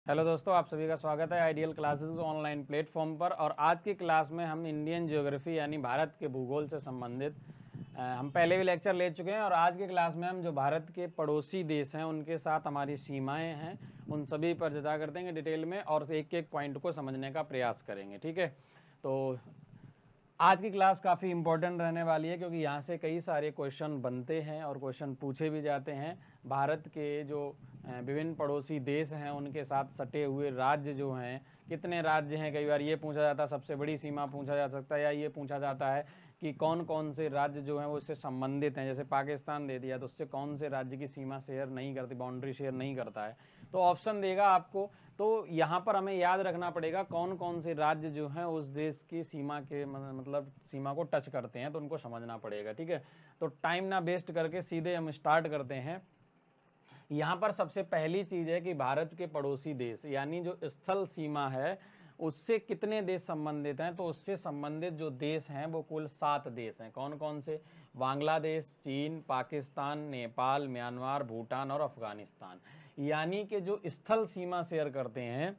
Hello दोस्तों, आप सभी का स्वागत है आइडियल क्लासेस ऑनलाइन प्लेटफॉर्म पर। और आज की क्लास में हम इंडियन ज्योग्राफी यानी भारत के भूगोल से संबंधित हम पहले भी लेक्चर ले चुके हैं। और आज की क्लास में हम जो भारत के पड़ोसी देश हैं उनके साथ हमारी सीमाएं हैं उन सभी पर चर्चा करते हैं डिटेल में और एक एक पॉइंट को समझने का प्रयास करेंगे। ठीक है, तो आज की क्लास काफ़ी इंपॉर्टेंट रहने वाली है क्योंकि यहाँ से कई सारे क्वेश्चन बनते हैं और क्वेश्चन पूछे भी जाते हैं। भारत के जो विभिन्न पड़ोसी देश हैं उनके साथ सटे हुए राज्य जो हैं, कितने राज्य हैं, कई बार ये पूछा जाता है, सबसे बड़ी सीमा पूछा जा सकता है, या ये पूछा जाता है कि कौन कौन से राज्य जो हैं वो इससे संबंधित हैं। जैसे पाकिस्तान दे दिया तो उससे कौन से राज्य की सीमा शेयर नहीं करती, बाउंड्री शेयर नहीं करता है, तो ऑप्शन देगा आपको। तो यहाँ पर हमें याद रखना पड़ेगा कौन कौन से राज्य जो हैं उस देश की सीमा के मतलब सीमा को टच करते हैं, तो उनको समझना पड़ेगा। ठीक है, तो टाइम ना वेस्ट करके सीधे हम स्टार्ट करते हैं। यहाँ पर सबसे पहली चीज है कि भारत के पड़ोसी देश यानी जो स्थल सीमा है उससे कितने देश संबंधित हैं। तो उससे संबंधित जो देश हैं वो कुल 7 देश हैं। कौन कौन से? बांग्लादेश, चीन, पाकिस्तान, नेपाल, म्यांमार, भूटान और अफगानिस्तान। यानी कि जो स्थल सीमा शेयर करते हैं,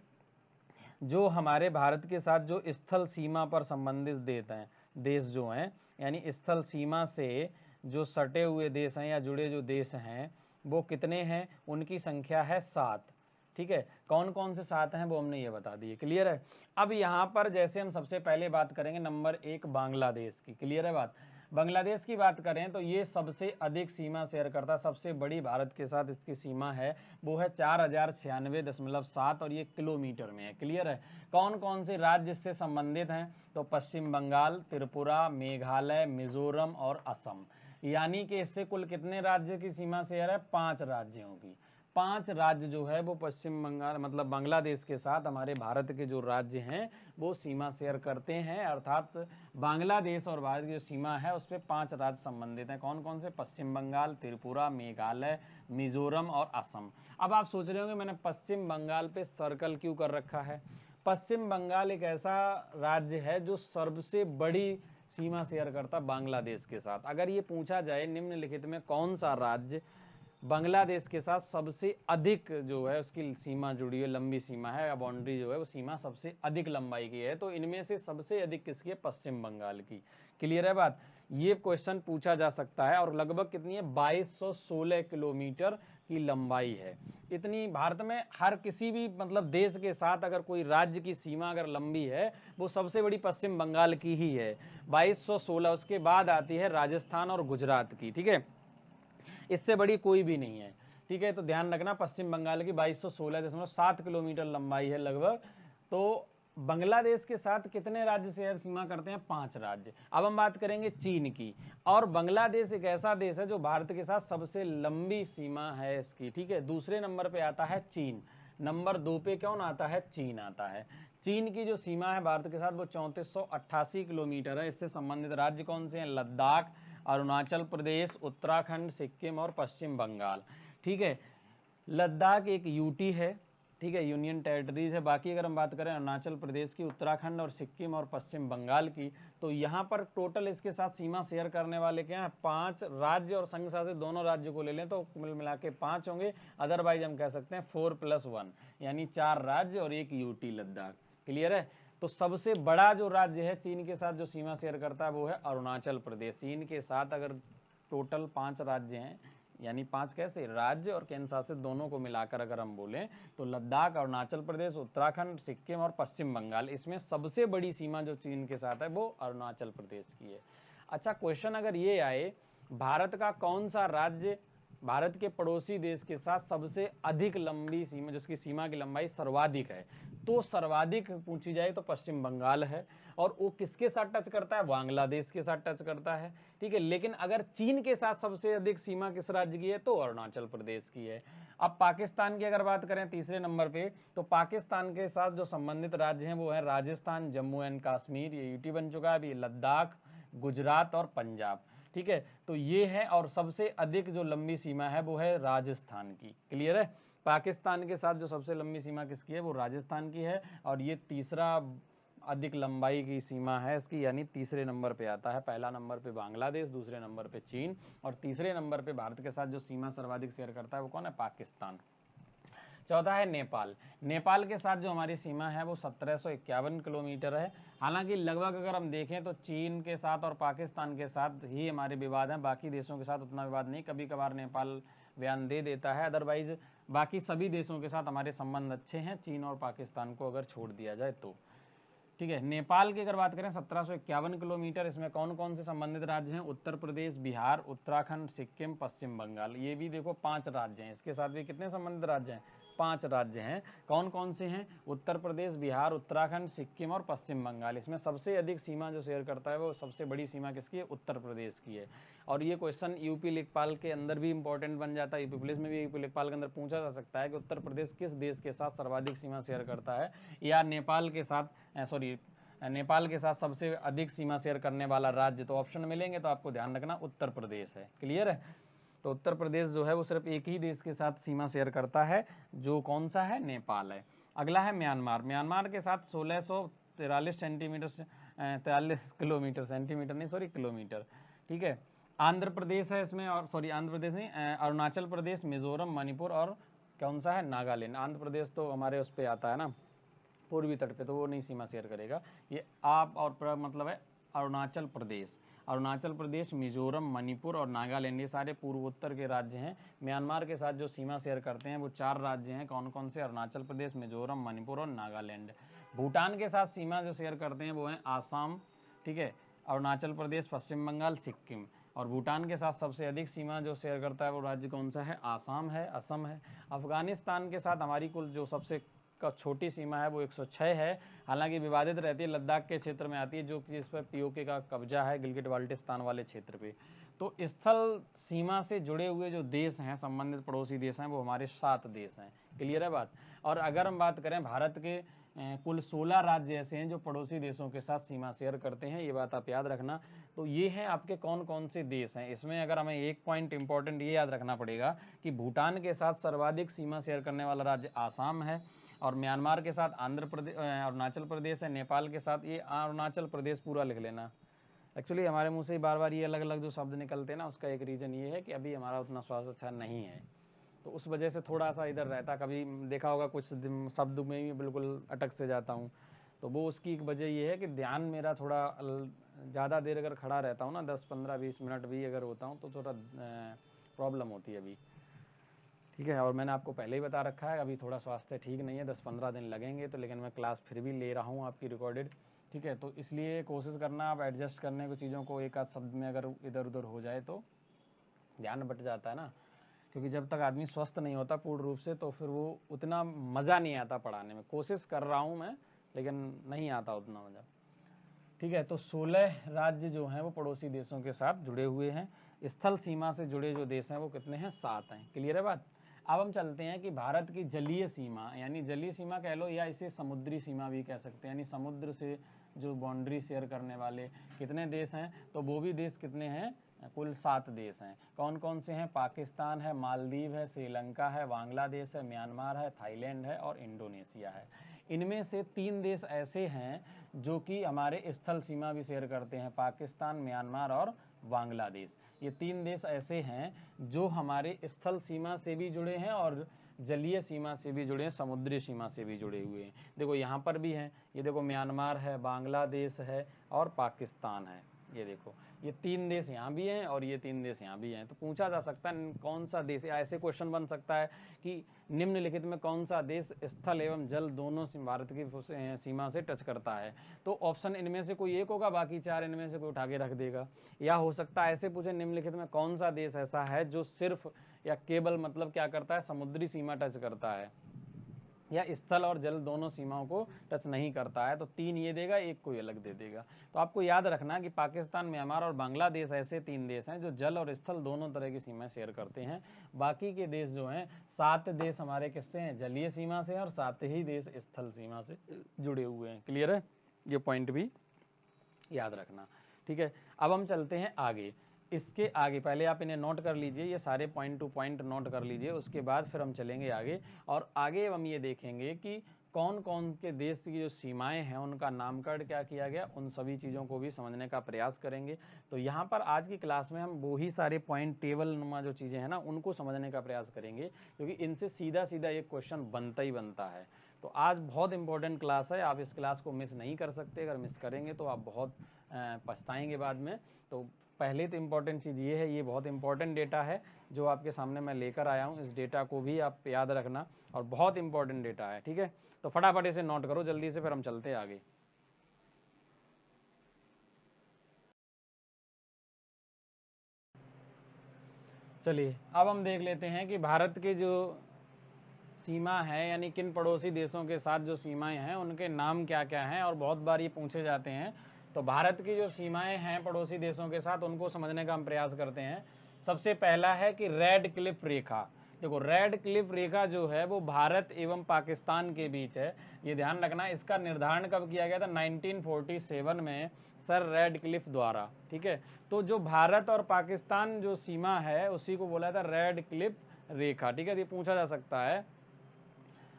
जो हमारे भारत के साथ जो स्थल सीमा पर संबंधित देश जो हैं, यानी स्थल सीमा से जो सटे हुए देश हैं या जुड़े जो देश हैं वो कितने हैं? उनकी संख्या है 7। ठीक है, कौन कौन से 7 हैं वो हमने ये बता दिए। क्लियर है? अब यहाँ पर जैसे हम सबसे पहले बात करेंगे नंबर 1 बांग्लादेश की। क्लियर है बात? बांग्लादेश की बात करें तो ये सबसे अधिक सीमा शेयर करता है, सबसे बड़ी भारत के साथ इसकी सीमा है वो है 4096.7 और ये किलोमीटर में है। क्लियर है? कौन कौन से राज्य इससे संबंधित हैं? तो पश्चिम बंगाल, त्रिपुरा, मेघालय, मिजोरम और असम। यानी कि इससे कुल कितने राज्य की सीमा शेयर है? 5 राज्यों की। 5 राज्य जो है वो पश्चिम बंगाल मतलब बांग्लादेश के साथ हमारे भारत के जो राज्य हैं वो सीमा शेयर करते हैं। अर्थात बांग्लादेश और भारत की जो सीमा है उस पर 5 राज्य संबंधित हैं। कौन कौन से? पश्चिम बंगाल, त्रिपुरा, मेघालय, मिजोरम और असम। अब आप सोच रहे होंगे मैंने पश्चिम बंगाल पे सर्कल क्यों कर रखा है। पश्चिम बंगाल एक ऐसा राज्य है जो सबसे बड़ी सीमा शेयर करता बांग्लादेश के साथ। अगर ये पूछा जाए निम्नलिखित में कौन सा राज्य बांग्लादेश के साथ सबसे अधिक जो है उसकी सीमा जुड़ी है, लंबी सीमा है या बाउंड्री जो है वो सीमा सबसे अधिक लंबाई की है, तो इनमें से सबसे अधिक किसकी है? पश्चिम बंगाल की। क्लियर है बात? ये क्वेश्चन पूछा जा सकता है। और लगभग कितनी है? 2216 किलोमीटर की लंबाई है। इतनी भारत में हर किसी भी मतलब देश के साथ अगर कोई राज्य की सीमा अगर लंबी है वो सबसे बड़ी पश्चिम बंगाल की ही है, 2216। उसके बाद आती है राजस्थान और गुजरात की। ठीक है, इससे बड़ी कोई भी नहीं है। ठीक है, तो ध्यान रखना पश्चिम बंगाल की 2216.7 किलोमीटर लंबाई है लगभग। तो बांग्लादेश के साथ कितने राज्य शेयर सीमा करते हैं? 5 राज्य। अब हम बात करेंगे चीन की। और बांग्लादेश एक ऐसा देश है जो भारत के साथ सबसे लंबी सीमा है इसकी। ठीक है, दूसरे नंबर पे आता है चीन, नंबर 2 पे कौन आता है? चीन आता है। चीन की जो सीमा है भारत के साथ वो 3488 किलोमीटर है। इससे संबंधित राज्य कौन से हैं? लद्दाख, अरुणाचल प्रदेश, उत्तराखंड, सिक्किम और पश्चिम बंगाल। ठीक है, लद्दाख एक यूटी है, ठीक है, यूनियन टेरिटरीज है। बाकी अगर हम बात करें अरुणाचल प्रदेश की, उत्तराखंड और सिक्किम और पश्चिम बंगाल की, तो यहाँ पर टोटल इसके साथ सीमा शेयर करने वाले क्या हैं? 5 राज्य और संघ शासित दोनों राज्यों को ले लें तो कुल मिला के 5 होंगे। अदरवाइज हम कह सकते हैं 4+1 यानी 4 राज्य और एक यूटी लद्दाख। क्लियर है? तो सबसे बड़ा जो राज्य है चीन के साथ जो सीमा शेयर करता है वो है अरुणाचल प्रदेश। चीन के साथ अगर टोटल 5 राज्य हैं, यानी 5 कैसे राज्य और केंद्र शासित दोनों को मिलाकर अगर हम बोलें तो लद्दाख, अरुणाचल प्रदेश, उत्तराखंड, सिक्किम और पश्चिम बंगाल, इसमें सबसे बड़ी सीमा जो चीन के साथ है वो अरुणाचल प्रदेश की है। अच्छा, क्वेश्चन अगर ये आए भारत का कौन सा राज्य भारत के पड़ोसी देश के साथ सबसे अधिक लंबी सीमा, जिसकी सीमा की लंबाई सर्वाधिक है, तो सर्वाधिक पूछी जाए तो पश्चिम बंगाल है। और वो किसके साथ टच करता है? बांग्लादेश के साथ टच करता है। ठीक है, लेकिन अगर चीन के साथ सबसे अधिक सीमा किस राज्य की है? तो अरुणाचल प्रदेश की है। अब पाकिस्तान की अगर बात करें तीसरे नंबर पे, तो पाकिस्तान के साथ जो संबंधित राज्य हैं वो है राजस्थान, जम्मू एंड कश्मीर, ये यूटी बन चुका है अभी, लद्दाख, गुजरात और पंजाब। ठीक है, तो ये है। और सबसे अधिक जो लंबी सीमा है वो है राजस्थान की। क्लियर है? पाकिस्तान के साथ जो सबसे लंबी सीमा किसकी है? वो राजस्थान की है। और ये तीसरा अधिक लंबाई की सीमा है इसकी, यानी तीसरे नंबर पे आता है। पहला नंबर पे बांग्लादेश, दूसरे नंबर पे चीन और तीसरे नंबर पे भारत के साथ जो सीमा सर्वाधिक शेयर करता है वो कौन है? पाकिस्तान। चौथा है नेपाल। नेपाल के साथ जो हमारी सीमा है वो 1751 किलोमीटर है। हालांकि लगभग अगर हम देखें तो चीन के साथ और पाकिस्तान के साथ ही हमारे विवाद हैं, बाकी देशों के साथ उतना विवाद नहीं। कभी कभार नेपाल बयान दे देता है, अदरवाइज बाकी सभी देशों के साथ हमारे संबंध अच्छे हैं, चीन और पाकिस्तान को अगर छोड़ दिया जाए तो। ठीक है, नेपाल की अगर बात करें 1751 किलोमीटर, इसमें कौन कौन से संबंधित राज्य हैं? उत्तर प्रदेश, बिहार, उत्तराखंड, सिक्किम, पश्चिम बंगाल। ये भी देखो 5 राज्य हैं, इसके साथ भी कितने संबंधित राज्य हैं? 5 राज्य हैं। कौन कौन से हैं? उत्तर प्रदेश, बिहार, उत्तराखंड, सिक्किम और पश्चिम बंगाल। इसमें सबसे अधिक सीमा जो शेयर करता है वो सबसे बड़ी सीमा किसकी है? उत्तर प्रदेश की है। और ये क्वेश्चन यूपी लेखपाल के अंदर भी इंपॉर्टेंट बन जाता है, यूपी पुलिस में भी यूपी लेखपाल के अंदर पूछा जा सकता है कि उत्तर प्रदेश किस देश के साथ सर्वाधिक सीमा शेयर करता है, या नेपाल के साथ नेपाल के साथ सबसे अधिक सीमा शेयर करने वाला राज्य। तो ऑप्शन मिलेंगे तो आपको ध्यान रखना उत्तर प्रदेश है। क्लियर है? तो उत्तर प्रदेश जो है वो सिर्फ एक ही देश के साथ सीमा शेयर करता है, जो कौन सा है? नेपाल है। अगला है म्यांमार। म्यांमार के साथ 1643 सेंटीमीटर 43 किलोमीटर, सेंटीमीटर नहीं सॉरी किलोमीटर। ठीक है, आंध्र प्रदेश है इसमें, और सॉरी आंध्र प्रदेश नहीं, अरुणाचल प्रदेश, मिजोरम, मणिपुर और कौन सा है? नागालैंड। आंध्र प्रदेश तो हमारे उस पर आता है ना, पूर्वी तट पे, तो वो नहीं सीमा शेयर करेगा। ये आप और मतलब है अरुणाचल प्रदेश। अरुणाचल प्रदेश, मिजोरम, मणिपुर और नागालैंड, ये सारे पूर्वोत्तर के राज्य हैं। म्यांमार के साथ जो सीमा शेयर करते हैं वो 4 राज्य हैं। कौन कौन से? अरुणाचल प्रदेश, मिजोरम, मणिपुर और नागालैंड। भूटान के साथ सीमा जो शेयर करते हैं वो हैं आसाम, ठीक है, अरुणाचल प्रदेश, पश्चिम बंगाल, सिक्किम। और भूटान के साथ सबसे अधिक सीमा जो शेयर करता है वो राज्य कौन सा है? आसाम है, असम है। अफगानिस्तान के साथ हमारी कुल जो सबसे छोटी सीमा है वो 106 है, हालांकि विवादित रहती है, लद्दाख के क्षेत्र में आती है, जो कि इस पर पीओके का कब्जा है, गिलगिट बाल्टिस्तान वाले क्षेत्र पे। तो स्थल सीमा से जुड़े हुए जो देश हैं, संबंधित पड़ोसी देश हैं, वो हमारे 7 देश हैं। क्लियर है बात? और अगर हम बात करें भारत के कुल 16 राज्य ऐसे हैं जो पड़ोसी देशों के साथ सीमा शेयर करते हैं, ये बात आप याद रखना। तो ये हैं आपके कौन कौन से देश हैं। इसमें अगर हमें एक पॉइंट इंपॉर्टेंट ये याद रखना पड़ेगा कि भूटान के साथ सर्वाधिक सीमा शेयर करने वाला राज्य आसाम है, और म्यांमार के साथ आंध्र प्रदेश, अरुणाचल प्रदेश है। नेपाल के साथ ये अरुणाचल प्रदेश पूरा लिख लेना। एक्चुअली हमारे मुंह से ही बार बार ये अलग अलग जो शब्द निकलते हैं ना, उसका एक रीज़न ये है कि अभी हमारा उतना स्वास्थ्य अच्छा नहीं है, तो उस वजह से थोड़ा सा इधर रहता। कभी देखा होगा कुछ शब्द में ही बिल्कुल अटक से जाता हूँ, तो वो उसकी एक वजह ये है कि ध्यान मेरा थोड़ा ज़्यादा देर अगर खड़ा रहता हूँ ना, 10, 15, 20 मिनट भी अगर होता हूँ, तो थोड़ा प्रॉब्लम होती है अभी। ठीक है, और मैंने आपको पहले ही बता रखा है अभी थोड़ा स्वास्थ्य ठीक नहीं है, 10-15 दिन लगेंगे, तो लेकिन मैं क्लास फिर भी ले रहा हूँ आपकी रिकॉर्डेड। ठीक है, तो इसलिए कोशिश करना आप एडजस्ट करने को चीज़ों को, एक आध शब्द में अगर इधर उधर हो जाए तो ध्यान बट जाता है ना, क्योंकि जब तक आदमी स्वस्थ नहीं होता पूर्ण रूप से, तो फिर वो उतना मज़ा नहीं आता पढ़ाने में। कोशिश कर रहा हूँ मैं, लेकिन नहीं आता उतना मज़ा। ठीक है, तो 16 राज्य जो हैं वो पड़ोसी देशों के साथ जुड़े हुए हैं। स्थल सीमा से जुड़े जो देश हैं वो कितने हैं? 7 हैं। क्लियर है बात? अब हम चलते हैं कि भारत की जलीय सीमा, यानी जलीय सीमा कह लो या इसे समुद्री सीमा भी कह सकते हैं, यानी समुद्र से जो बाउंड्री शेयर करने वाले कितने देश हैं? तो वो भी देश कितने हैं? कुल 7 देश हैं। कौन कौन से हैं? पाकिस्तान है, मालदीव है, श्रीलंका है, बांग्लादेश है, म्यांमार है, थाईलैंड है और इंडोनेशिया है। इनमें से 3 देश ऐसे हैं जो कि हमारे स्थल सीमा भी शेयर करते हैं, पाकिस्तान, म्यांमार और बांग्लादेश। ये 3 देश ऐसे हैं जो हमारे स्थल सीमा से भी जुड़े हैं और जलीय सीमा से भी जुड़े हैं, समुद्री सीमा से भी जुड़े हुए हैं। देखो यहाँ पर भी हैं, ये देखो म्यांमार है, बांग्लादेश है और पाकिस्तान है। ये देखो, ये 3 देश यहाँ भी हैं और ये 3 देश यहाँ भी हैं। तो पूछा जा सकता है कौन सा देश, या ऐसे क्वेश्चन बन सकता है कि निम्नलिखित में कौन सा देश स्थल एवं जल दोनों भारत की सीमा से टच करता है? तो ऑप्शन इनमें से कोई एक होगा, बाकी 4 इनमें से कोई उठा के रख देगा। या हो सकता है ऐसे पूछे, निम्नलिखित में कौन सा देश ऐसा है जो सिर्फ या केवल मतलब क्या करता है? समुद्री सीमा टच करता है, या स्थल और जल दोनों सीमाओं को टच नहीं करता है। तो 3 ये देगा, एक कोई अलग दे देगा। तो आपको याद रखना कि पाकिस्तान, म्यांमार और बांग्लादेश ऐसे 3 देश हैं जो जल और स्थल दोनों तरह की सीमा शेयर करते हैं। बाकी के देश जो हैं, 7 देश हमारे किससे हैं? जलीय सीमा से, और 7 ही देश स्थल सीमा से जुड़े हुए हैं। क्लियर है? ये पॉइंट भी याद रखना। ठीक है, अब हम चलते हैं आगे। इसके आगे पहले आप इन्हें नोट कर लीजिए, ये सारे पॉइंट टू पॉइंट नोट कर लीजिए, उसके बाद फिर हम चलेंगे आगे। और आगे हम ये देखेंगे कि कौन कौन के देश की जो सीमाएं हैं उनका नामकरण क्या किया गया, उन सभी चीज़ों को भी समझने का प्रयास करेंगे। तो यहाँ पर आज की क्लास में हम वो ही सारे पॉइंट टेबल नुमा जो चीज़ें हैं ना उनको समझने का प्रयास करेंगे, क्योंकि इनसे सीधा सीधा एक क्वेश्चन बनता ही बनता है। तो आज बहुत इंपॉर्टेंट क्लास है, आप इस क्लास को मिस नहीं कर सकते। अगर मिस करेंगे तो आप बहुत पछताएंगे बाद में। तो पहले तो इम्पॉर्टेंट चीज़ ये है, ये बहुत इंपॉर्टेंट डेटा है जो आपके सामने मैं लेकर आया हूँ। इस डेटा को भी आप याद रखना, और बहुत इंपॉर्टेंट डेटा है, ठीक है। तो फटाफट इसे नोट करो जल्दी से, फिर हम चलते हैं आगे। चलिए अब हम देख लेते हैं कि भारत के जो सीमा है, यानी किन पड़ोसी देशों के साथ जो सीमाएं हैं उनके नाम क्या क्या हैं, और बहुत बार ये पूछे जाते हैं। तो भारत की जो सीमाएं हैं पड़ोसी देशों के साथ उनको समझने का हम प्रयास करते हैं। सबसे पहला है कि रेड क्लिफ रेखा। देखो, रेड क्लिफ रेखा जो है वो भारत एवं पाकिस्तान के बीच है, ये ध्यान रखना। इसका निर्धारण कब किया गया था? 1947 में सर रेड क्लिफ द्वारा, ठीक है। तो जो भारत और पाकिस्तान जो सीमा है उसी को बोला था रेड क्लिफ रेखा, ठीक है। ये पूछा जा सकता है।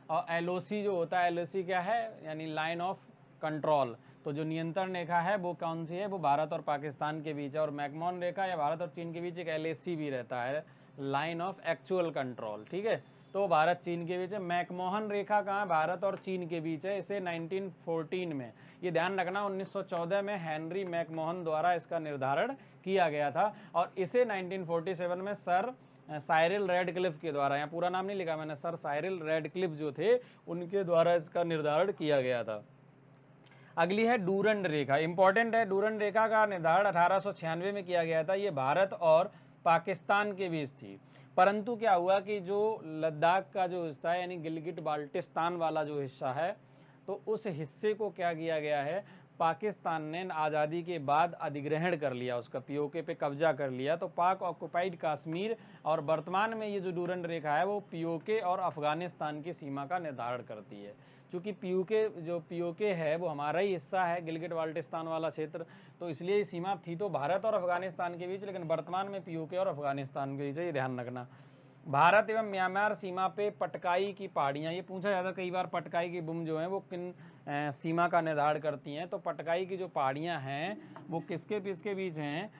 और एलओसी जो होता है, एलओसी क्या है? यानी लाइन ऑफ कंट्रोल। तो जो नियंत्रण रेखा है वो कौन सी है? वो भारत और पाकिस्तान के बीच है। और मैकमोहन रेखा या भारत और चीन के बीच एक एलएसी भी रहता है, लाइन ऑफ एक्चुअल कंट्रोल, ठीक है। तो भारत चीन के बीच है। मैकमोहन रेखा कहाँ? भारत और चीन के बीच है। इसे 1914 में, ये ध्यान रखना, 1914 में हेनरी मैकमोहन द्वारा इसका निर्धारण किया गया था। और इसे 1947 में सर साइरिल रेडक्लिफ के द्वारा, यहाँ पूरा नाम नहीं लिखा मैंने, सर साइरिल रेडक्लिफ जो थे उनके द्वारा इसका निर्धारण किया गया था। अगली है डूरंड रेखा, इंपॉर्टेंट है। डूरंड रेखा का निर्धारण 1896 में किया गया था। ये भारत और पाकिस्तान के बीच थी। परंतु क्या हुआ कि जो लद्दाख का जो हिस्सा है, यानी गिलगिट बाल्टिस्तान वाला जो हिस्सा है, तो उस हिस्से को क्या किया गया है, पाकिस्तान ने आज़ादी के बाद अधिग्रहण कर लिया, उसका पीओके पे कब्जा कर लिया। तो पाक ऑक्युपाइड कश्मीर, और वर्तमान में ये जो डूरंड रेखा है वो पीओके और अफगानिस्तान की सीमा का निर्धारण करती है। चूँकि पीओके है वो हमारा ही हिस्सा है, गिलगिट बाल्टिस्तान वाला क्षेत्र, तो इसलिए सीमा थी तो भारत और अफगानिस्तान के बीच, लेकिन वर्तमान में पीओके और अफगानिस्तान के बीच है, ये ध्यान रखना। भारत एवं म्यांमार सीमा पे पटकाई की पहाड़ियाँ, ये पूछा जाता है कई बार, पटकाई की बुम जो है वो किन सीमा का निर्धारण करती हैं। तो पटकाई की जो पहाड़ियाँ हैं वो किसके बीच हैं?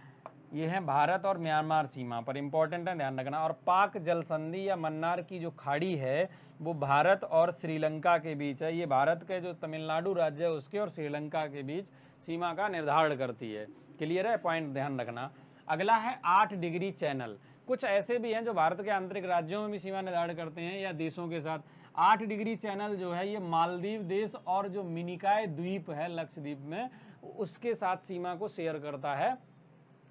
ये है भारत और म्यांमार सीमा पर, इंपॉर्टेंट है, ध्यान रखना। और पाक जल संधि या मन्नार की जो खाड़ी है वो भारत और श्रीलंका के बीच है। ये भारत के जो तमिलनाडु राज्य है उसके और श्रीलंका के बीच सीमा का निर्धारण करती है। क्लियर है? पॉइंट ध्यान रखना। अगला है 8 डिग्री चैनल। कुछ ऐसे भी हैं जो भारत के आंतरिक राज्यों में भी सीमा निर्धारण करते हैं या देशों के साथ। 8 डिग्री चैनल जो है ये मालदीव देश और जो मिनिकॉय द्वीप है लक्षद्वीप में, उसके साथ सीमा को शेयर करता है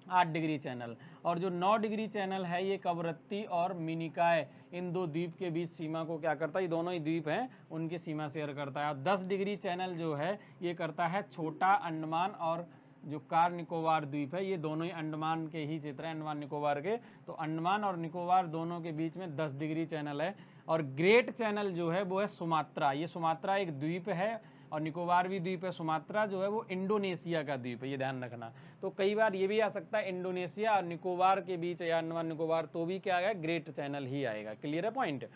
8 डिग्री चैनल। और जो 9 डिग्री चैनल है ये कवरत्ती और मिनिकॉय, इन दो द्वीप के बीच सीमा को क्या करता है? ये दोनों ही द्वीप हैं उनकी सीमा शेयर करता है। और 10 डिग्री चैनल जो है ये करता है छोटा अंडमान और जो कार निकोबार द्वीप है, ये दोनों ही अंडमान के ही क्षेत्र हैं, अंडमान निकोबार के। तो अंडमान और निकोबार दोनों के बीच में 10 डिग्री चैनल है। और ग्रेट चैनल जो है वो है सुमात्रा, ये सुमात्रा एक द्वीप है और निकोबार भी द्वीप है। सुमात्रा जो है वो इंडोनेशिया का द्वीप है, ये ध्यान रखना। तो कई बार ये भी आ सकता है इंडोनेशिया और निकोबार के बीच या अंडमान निकोबार, तो भी क्या आएगा? ग्रेट चैनल ही आएगा। क्लियर है पॉइंट?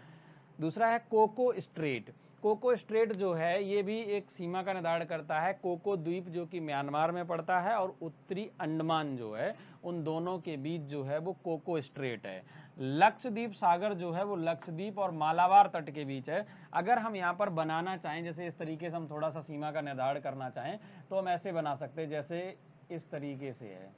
दूसरा है कोको स्ट्रेट। कोको स्ट्रेट जो है ये भी एक सीमा का निर्धारण करता है। कोको द्वीप जो कि म्यांमार में पड़ता है और उत्तरी अंडमान जो है, उन दोनों के बीच जो है वो कोको स्ट्रेट है। लक्षद्वीप सागर जो है वो लक्षद्वीप और मालाबार तट के बीच है। अगर हम यहाँ पर बनाना चाहें, जैसे इस तरीके से हम थोड़ा सा सीमा का निर्धारण करना चाहें, तो हम ऐसे बना सकते हैं, जैसे इस तरीके से है,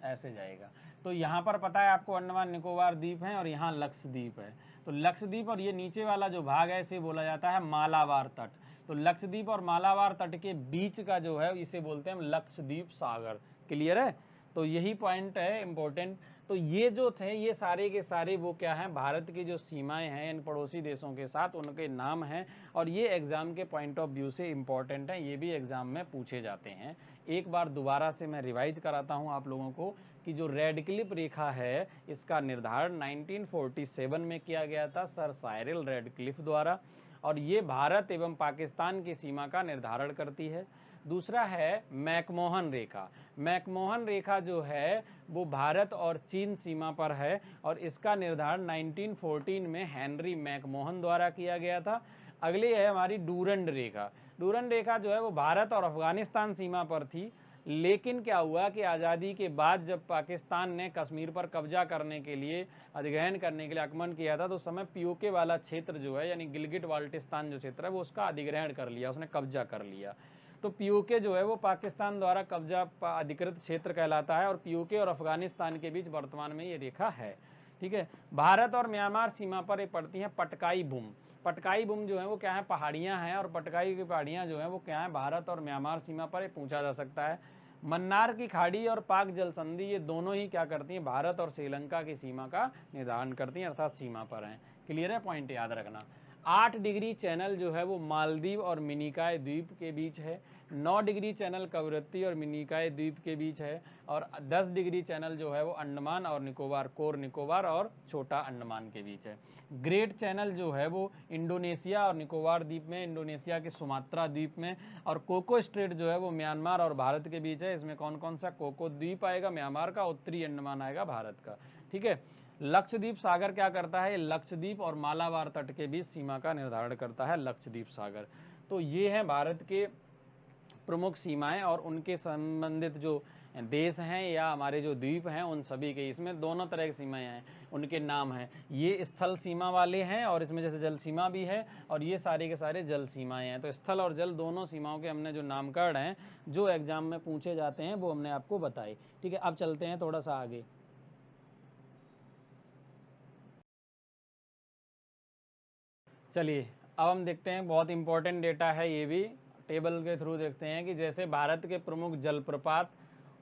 ऐसे जाएगा। तो यहाँ पर पता है आपको अंडमान निकोबार द्वीप है और यहाँ लक्षद्वीप है। तो लक्षद्वीप और ये नीचे वाला जो भाग है इसे बोला जाता है मालाबार तट। तो लक्षद्वीप और मालाबार तट के बीच का जो है इसे बोलते हैं लक्षद्वीप सागर। क्लियर है? तो यही पॉइंट है इंपॉर्टेंट। तो ये जो थे ये सारे के सारे वो क्या हैं? भारत की जो सीमाएं हैं इन पड़ोसी देशों के साथ, उनके नाम हैं। और ये एग्जाम के पॉइंट ऑफ व्यू से इंपॉर्टेंट है, ये भी एग्जाम में पूछे जाते हैं। एक बार दोबारा से मैं रिवाइज कराता हूँ आप लोगों को कि जो रेडक्लिफ रेखा है इसका निर्धारण 1947 में किया गया था सर साइरिल रेडक्लिफ द्वारा, और ये भारत एवं पाकिस्तान की सीमा का निर्धारण करती है। दूसरा है मैकमोहन रेखा। मैकमोहन रेखा जो है वो भारत और चीन सीमा पर है और इसका निर्धारण 1914 में हेनरी मैकमोहन द्वारा किया गया था। अगली है हमारी डूरंड रेखा। डूरंड रेखा जो है वो भारत और अफगानिस्तान सीमा पर थी, लेकिन क्या हुआ कि आज़ादी के बाद जब पाकिस्तान ने कश्मीर पर कब्जा करने के लिए, अधिग्रहण करने के लिए आक्रमण किया था, तो उस समय पीओके वाला क्षेत्र जो है यानी गिलगिट बाल्टिस्तान जो क्षेत्र है वो उसका अधिग्रहण कर लिया, उसने कब्जा कर लिया। तो पीओके जो है वो पाकिस्तान द्वारा कब्जा अधिकृत क्षेत्र कहलाता है और पीओके और अफगानिस्तान के बीच वर्तमान में ये रेखा है। ठीक है, भारत और म्यांमार सीमा पर ये पड़ती हैं पटकाई बुम। पटकाई बुम जो है वो क्या है, पहाड़ियाँ हैं, और पटकाई की पहाड़ियाँ जो है वो क्या है, भारत और म्यांमार सीमा पर ये पूछा जा सकता है। मन्नार की खाड़ी और पाक जल संधि ये दोनों ही क्या करती हैं, भारत और श्रीलंका की सीमा का निर्धारण करती हैं, अर्थात सीमा पर हैं। क्लियर है, पॉइंट याद रखना। 8 डिग्री चैनल जो है वो मालदीव और मिनिकॉय द्वीप के बीच है। 9 डिग्री चैनल कवरत्ती और मिनिकॉय द्वीप के बीच है, और 10 डिग्री चैनल जो है वो अंडमान और निकोबार, कोर निकोबार और छोटा अंडमान के बीच है। ग्रेट चैनल जो है वो इंडोनेशिया और निकोबार द्वीप में, इंडोनेशिया के सुमात्रा द्वीप में, और कोको स्ट्रेट जो है वो म्यांमार और भारत के बीच है। इसमें कौन कौन सा, कोको द्वीप आएगा म्यांमार का, उत्तरी अंडमान आएगा भारत का। ठीक है, लक्षद्वीप सागर क्या करता है, लक्षद्वीप और मालाबार तट के बीच सीमा का निर्धारण करता है लक्षद्वीप सागर। तो ये है भारत के प्रमुख सीमाएं और उनके संबंधित जो देश हैं या हमारे जो द्वीप हैं उन सभी के, इसमें दोनों तरह की सीमाएं हैं, उनके नाम हैं। ये स्थल सीमा वाले हैं और इसमें जैसे जल सीमा भी है, और ये सारे के सारे जल सीमाएं हैं। तो स्थल और जल दोनों सीमाओं के हमने जो नामकरण हैं जो एग्जाम में पूछे जाते हैं वो हमने आपको बताए। ठीक है, अब चलते हैं थोड़ा सा आगे। चलिए अब हम देखते हैं, बहुत इंपॉर्टेंट डेटा है ये भी, टेबल के थ्रू देखते हैं कि जैसे भारत के प्रमुख जलप्रपात,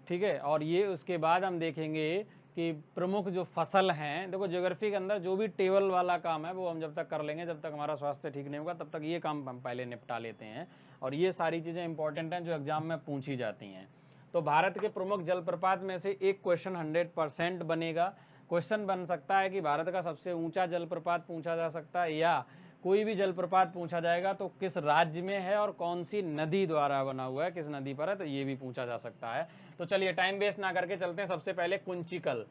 ठीक है, और ये उसके बाद हम देखेंगे कि प्रमुख जो फसल हैं। देखो ज्योग्राफी के अंदर जो भी टेबल वाला काम है वो हम जब तक कर लेंगे, जब तक हमारा स्वास्थ्य ठीक नहीं होगा तब तक ये काम हम पहले निपटा लेते हैं, और ये सारी चीज़ें इंपॉर्टेंट हैं जो एग्जाम में पूछी जाती हैं। तो भारत के प्रमुख जलप्रपात में से एक क्वेश्चन 100% बनेगा। क्वेश्चन बन सकता है कि भारत का सबसे ऊंचा जलप्रपात पूछा जा सकता है, या कोई भी जलप्रपात पूछा जाएगा तो किस राज्य में है और कौन सी नदी द्वारा बना हुआ है, किस नदी पर है, तो ये भी पूछा जा सकता है। तो चलिए टाइम वेस्ट ना करके चलते हैं। सबसे पहले कुंचिकल।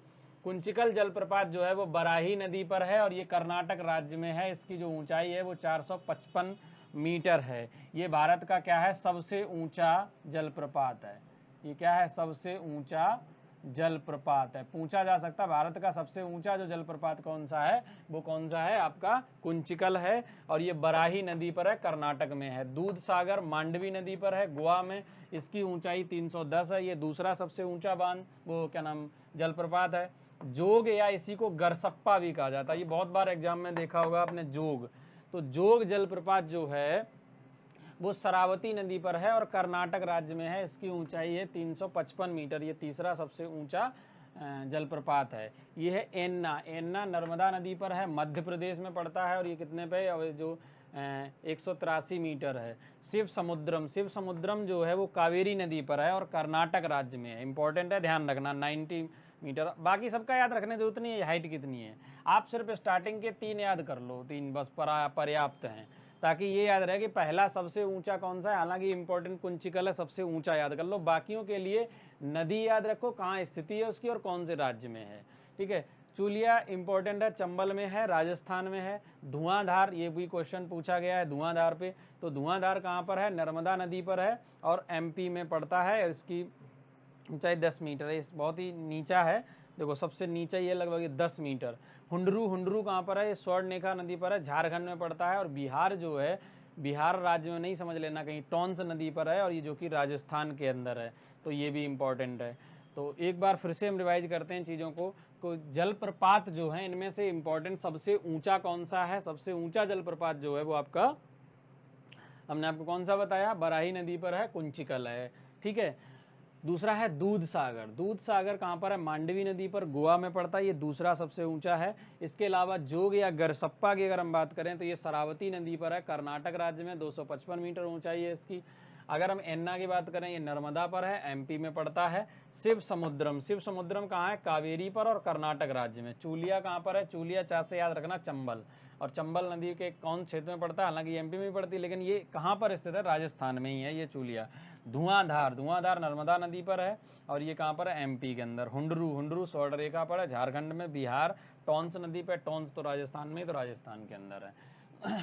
कुंचिकल जलप्रपात जो है वो बराही नदी पर है और ये कर्नाटक राज्य में है। इसकी जो ऊंचाई है वो 455 मीटर है। ये भारत का क्या है, सबसे ऊंचा जलप्रपात है। ये क्या है, सबसे ऊंचा जलप्रपात है। पूछा जा सकता है भारत का सबसे ऊंचा जो जलप्रपात कौन सा है, वो कौन सा है, आपका कुंचिकल है, और ये बराही नदी पर है, कर्नाटक में है। दूध सागर मांडवी नदी पर है, गोवा में। इसकी ऊंचाई 310 है। ये दूसरा सबसे ऊंचा बांध, वो क्या नाम, जलप्रपात है। जोग, या इसी को गरसप्पा भी कहा जाता है, ये बहुत बार एग्जाम में देखा होगा आपने, जोग। तो जोग जलप्रपात जो है वो शरावती नदी पर है और कर्नाटक राज्य में है। इसकी ऊंचाई है 355 मीटर। ये तीसरा सबसे ऊंचा जलप्रपात है। ये है एन्ना। एन्ना नर्मदा नदी पर है, मध्य प्रदेश में पड़ता है, और ये कितने पे, और जो 183 मीटर है। शिव समुद्रम, शिव समुद्रम जो है वो कावेरी नदी पर है और कर्नाटक राज्य में है। इंपॉर्टेंट है, ध्यान रखना। 90 मीटर। बाकी सबका याद रखने की जरूरत नहीं है, हाइट कितनी है। आप सिर्फ स्टार्टिंग के 3 याद कर लो, 3 बस पर्याप्त हैं, ताकि ये याद रहे कि पहला सबसे ऊंचा कौन सा है। हालांकि इंपॉर्टेंट कुंचिकल है, सबसे ऊंचा याद कर लो। बाकियों के लिए नदी याद रखो, कहाँ स्थिति है उसकी और कौन से राज्य में है। ठीक है, चुलिया इंपॉर्टेंट है, चंबल में है, राजस्थान में है। धुआंधार, ये भी क्वेश्चन पूछा गया है धुआंधार पे। तो धुआंधार कहाँ पर है, नर्मदा नदी पर है और एमपी में पड़ता है। इसकी ऊंचाई 10 मीटर है, इस बहुत ही नीचा है। देखो सबसे नीचा ये लगभग 10 मीटर। हुंडरू, हुंडरू कहाँ पर है, ये स्वर्णरेखा नदी पर है, झारखंड में पड़ता है। और बिहार जो है, बिहार राज्य में नहीं समझ लेना, कहीं टॉन्स नदी पर है, और ये जो कि राजस्थान के अंदर है। तो ये भी इम्पॉर्टेंट है। तो एक बार फिर से हम रिवाइज करते हैं चीज़ों को जलप्रपात जो है इनमें से इम्पॉर्टेंट सबसे ऊंचा कौन सा है। सबसे ऊंचा जलप्रपात जो है वो आपका, हमने आपको कौन सा बताया, बराही नदी पर है, कुंचिकल है। ठीक है, दूसरा है दूध सागर। दूध सागर कहाँ पर है, मांडवी नदी पर, गोवा में पड़ता है। ये दूसरा सबसे ऊंचा है। इसके अलावा जोग या गरसप्पा की अगर हम बात करें तो ये शरावती नदी पर है, कर्नाटक राज्य में, 255 मीटर ऊंचाई है इसकी। अगर हम एन्ना की बात करें, ये नर्मदा पर है, एमपी में पड़ता है। शिव समुद्रम कहाँ है? कावेरी पर और कर्नाटक राज्य में। चूलिया कहाँ पर है? चूलिया चार से याद रखना चंबल, और चंबल नदी के कौन क्षेत्र में पड़ता है? हालांकि एमपी में भी पड़ती है, लेकिन ये कहाँ पर स्थित है? राजस्थान में ही है ये चूलिया। धुआंधार नर्मदा नदी पर है, और ये कहाँ पर है? एमपी के अंदर। हुंडरू स्वर्ण रेखा पर है, झारखंड में। बिहार टॉन्स नदी पर, टॉन्स तो राजस्थान में, तो राजस्थान के अंदर है।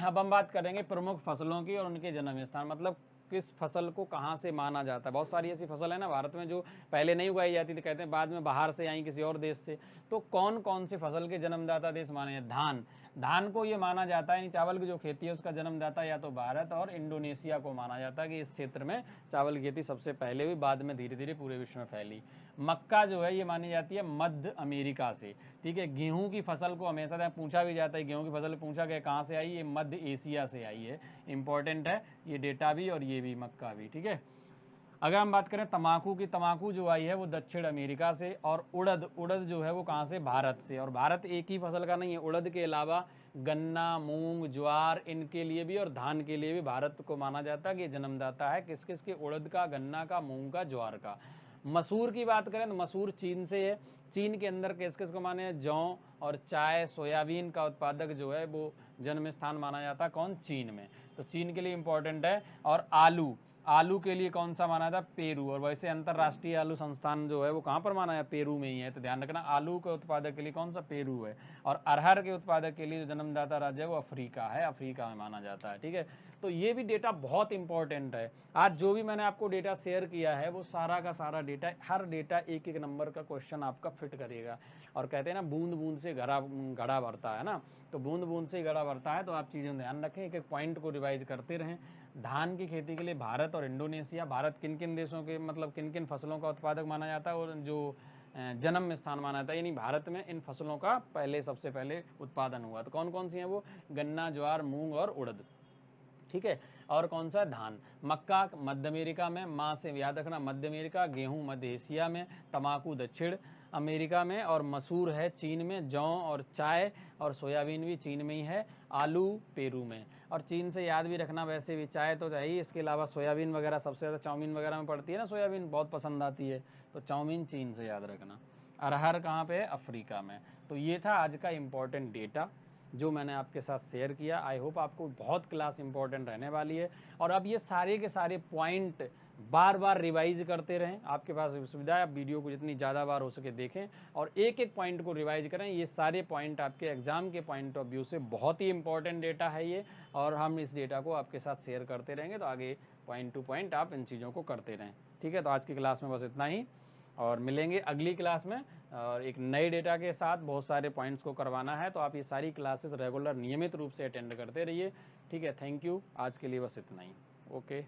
अब हम बात करेंगे प्रमुख फसलों की और उनके जन्म स्थान, मतलब किस फसल को कहाँ से माना जाता है। बहुत सारी ऐसी फसल है ना भारत में जो पहले नहीं उगाई जाती थी, कहते हैं बाद में बाहर से आई किसी और देश से। तो कौन कौन सी फसल के जन्मदाता देश माने हैं? धान को ये माना जाता है, चावल की जो खेती है उसका जन्मदाता या तो भारत और इंडोनेशिया को माना जाता है कि इस क्षेत्र में चावल की खेती सबसे पहले हुई, बाद में धीरे धीरे पूरे विश्व में फैली। मक्का जो है ये मानी जाती है मध्य अमेरिका से, ठीक है। गेहूं की फसल को हमेशा पूछा भी जाता है, गेहूं की फसल पूछा गया कहाँ से आई? ये मध्य एशिया से आई है। इंपॉर्टेंट है ये डेटा भी और ये भी, मक्का भी, ठीक है। अगर हम बात करें तंबाकू की, तंबाकू जो आई है वो दक्षिण अमेरिका से। और उड़द जो है वो कहाँ से? भारत से। और भारत एक ही फसल का नहीं है, उड़द के अलावा गन्ना, मूंग, ज्वार, इनके लिए भी और धान के लिए भी भारत को माना जाता है कि जन्मदाता है। किस किस के? उड़द का, गन्ना का, मूंग का, ज्वार का। मसूर की बात करें तो मसूर चीन से है। चीन के अंदर किस किस को माने? जौ और चाय, सोयाबीन का उत्पादक जो है वो जन्म स्थान माना जाता है कौन? चीन में। तो चीन के लिए इंपॉर्टेंट है। और आलू के लिए कौन सा माना था? पेरू। और वैसे अंतर्राष्ट्रीय आलू संस्थान जो है वो कहाँ पर माना है? पेरू में ही है, तो ध्यान रखना आलू के उत्पादक के लिए कौन सा? पेरू है। और अरहर के उत्पादक के लिए जो जन्मदाता राज्य है वो अफ्रीका है, अफ्रीका में माना जाता है, ठीक है। तो ये भी डेटा बहुत इंपॉर्टेंट है। आज जो भी मैंने आपको डेटा शेयर किया है वो सारा का सारा डेटा, हर डेटा एक एक नंबर का क्वेश्चन आपका फिट करेगा। और कहते हैं ना बूंद बूंद से घड़ा भरता है ना, तो बूंद बूंद से घड़ा भरता है। तो आप चीज़ें ध्यान रखें, एक एक पॉइंट को रिवाइज करते रहें। धान की खेती के लिए भारत और इंडोनेशिया, भारत किन किन देशों के, मतलब किन किन फसलों का उत्पादक माना जाता है और जो जन्म स्थान माना जाता है, यानी भारत में इन फसलों का सबसे पहले उत्पादन हुआ। तो कौन कौन सी हैं वो? गन्ना, ज्वार, मूंग और उड़द, ठीक है। और कौन सा? धान। मक्का मध्य अमेरिका में, माँ से याद रखना मध्य अमेरिका। गेहूं मध्य एशिया में, तंबाकू दक्षिण अमेरिका में, और मसूर है चीन में। जौ और चाय और सोयाबीन भी चीन में ही है। आलू पेरू में। और चीन से याद भी रखना, वैसे भी चाय तो चाहिए, इसके अलावा सोयाबीन वगैरह सबसे ज़्यादा चाउमीन वगैरह में पड़ती है ना, सोयाबीन बहुत पसंद आती है, तो चाउमीन चीन से याद रखना। अरहर कहाँ पे है? अफ्रीका में। तो ये था आज का इम्पोर्टेंट डेटा जो मैंने आपके साथ शेयर किया। आई होप आपको बहुत क्लास इंपॉर्टेंट रहने वाली है। और अब ये सारे के सारे पॉइंट बार बार रिवाइज करते रहें, आपके पास सुविधा है, आप वीडियो को जितनी ज़्यादा बार हो सके देखें और एक एक पॉइंट को रिवाइज करें। ये सारे पॉइंट आपके एग्जाम के पॉइंट ऑफ व्यू से बहुत ही इंपॉर्टेंट डेटा है ये, और हम इस डेटा को आपके साथ शेयर करते रहेंगे। तो आगे पॉइंट टू पॉइंट आप इन चीज़ों को करते रहें, ठीक है। तो आज की क्लास में बस इतना ही, और मिलेंगे अगली क्लास में और एक नए डेटा के साथ। बहुत सारे पॉइंट्स को करवाना है, तो आप ये सारी क्लासेस रेगुलर नियमित रूप से अटेंड करते रहिए, ठीक है। थैंक यू, आज के लिए बस इतना ही, ओके।